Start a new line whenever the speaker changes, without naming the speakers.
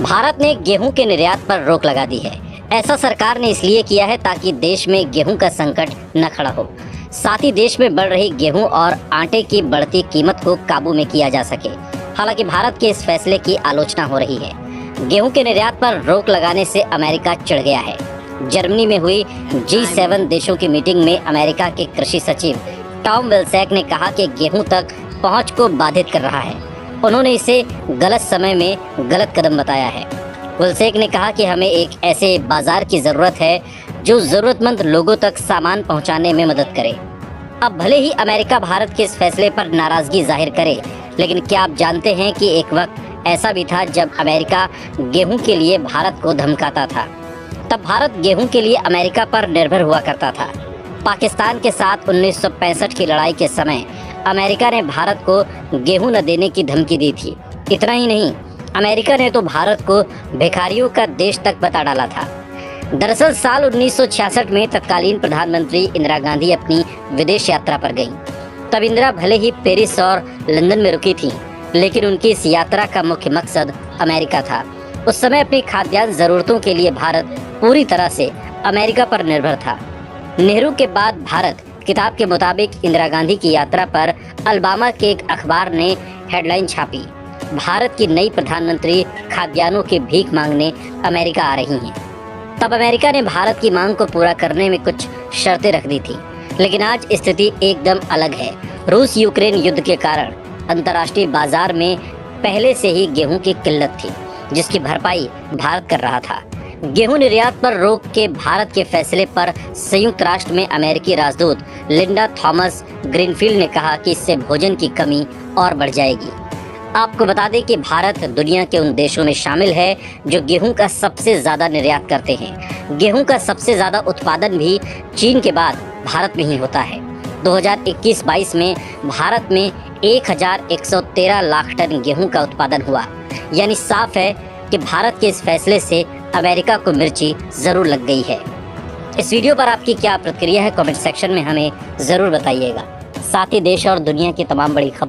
भारत ने गेहूं के निर्यात पर रोक लगा दी है। ऐसा सरकार ने इसलिए किया है ताकि देश में गेहूं का संकट न खड़ा हो, साथ ही देश में बढ़ रही गेहूं और आटे की बढ़ती कीमत को काबू में किया जा सके। हालांकि भारत के इस फैसले की आलोचना हो रही है। गेहूं के निर्यात पर रोक लगाने से अमेरिका चिढ़ गया है। जर्मनी में हुई G7 देशों की मीटिंग में अमेरिका के कृषि सचिव टॉम विल्सैक ने कहा कि गेहूं तक पहुंच को बाधित कर रहा है। उन्होंने इसे गलत समय में गलत कदम बताया है। विल्सैक ने कहा कि हमें एक ऐसे बाजार की ज़रूरत है जो ज़रूरतमंद लोगों तक सामान पहुंचाने में मदद करे। अब भले ही अमेरिका भारत के इस फैसले पर नाराज़गी जाहिर करे, लेकिन क्या आप जानते हैं कि एक वक्त ऐसा भी था जब अमेरिका गेहूं के लिए भारत को धमकाता था। तब भारत गेहूं के लिए अमेरिका पर निर्भर हुआ करता था। पाकिस्तान के साथ 1965 की लड़ाई के समय अमेरिका ने भारत को गेहूं न देने की धमकी दी थी। इतना ही नहीं, अमेरिका ने तो भारत को भिखारियों का देश तक बता डाला था। दरअसल साल 1966 में तत्कालीन प्रधानमंत्री इंदिरा गांधी अपनी विदेश यात्रा पर गईं। तब इंदिरा भले ही पेरिस और लंदन में रुकी थीं, लेकिन उनकी इस यात्रा का मुख्य मकसद अमेरिका था। उस समय अपनी खाद्यान्न ज़रूरतों के लिए भारत पूरी तरह से अमेरिका पर निर्भर था। नेहरू के बाद भारत किताब के मुताबिक इंदिरा गांधी की यात्रा पर अलबामा के एक अखबार ने हेडलाइन छापी, भारत की नई प्रधानमंत्री खाद्यान्नों की भीख मांगने अमेरिका आ रही हैं। तब अमेरिका ने भारत की मांग को पूरा करने में कुछ शर्तें रख दी थी, लेकिन आज स्थिति एकदम अलग है। रूस यूक्रेन युद्ध के कारण अंतर्राष्ट्रीय बाजार में पहले से ही गेहूं की किल्लत थी, जिसकी भरपाई भारत कर रहा था। गेहूं निर्यात पर रोक के भारत के फैसले पर संयुक्त राष्ट्र में अमेरिकी राजदूत लिंडा थॉमस ग्रीनफील्ड ने कहा कि इससे भोजन की कमी और बढ़ जाएगी। आपको बता दें कि भारत दुनिया के उन देशों में शामिल है जो गेहूं का सबसे ज़्यादा निर्यात करते हैं। गेहूं का सबसे ज़्यादा उत्पादन भी चीन के बाद भारत में ही होता है। 2021-22 में भारत में 1113 लाख टन गेहूं का उत्पादन हुआ। यानी साफ है कि भारत के इस फैसले से अमेरिका को मिर्ची ज़रूर लग गई है। इस वीडियो पर आपकी क्या प्रतिक्रिया है, कमेंट सेक्शन में हमें ज़रूर बताइएगा। साथ ही देश और दुनिया की तमाम बड़ी खबर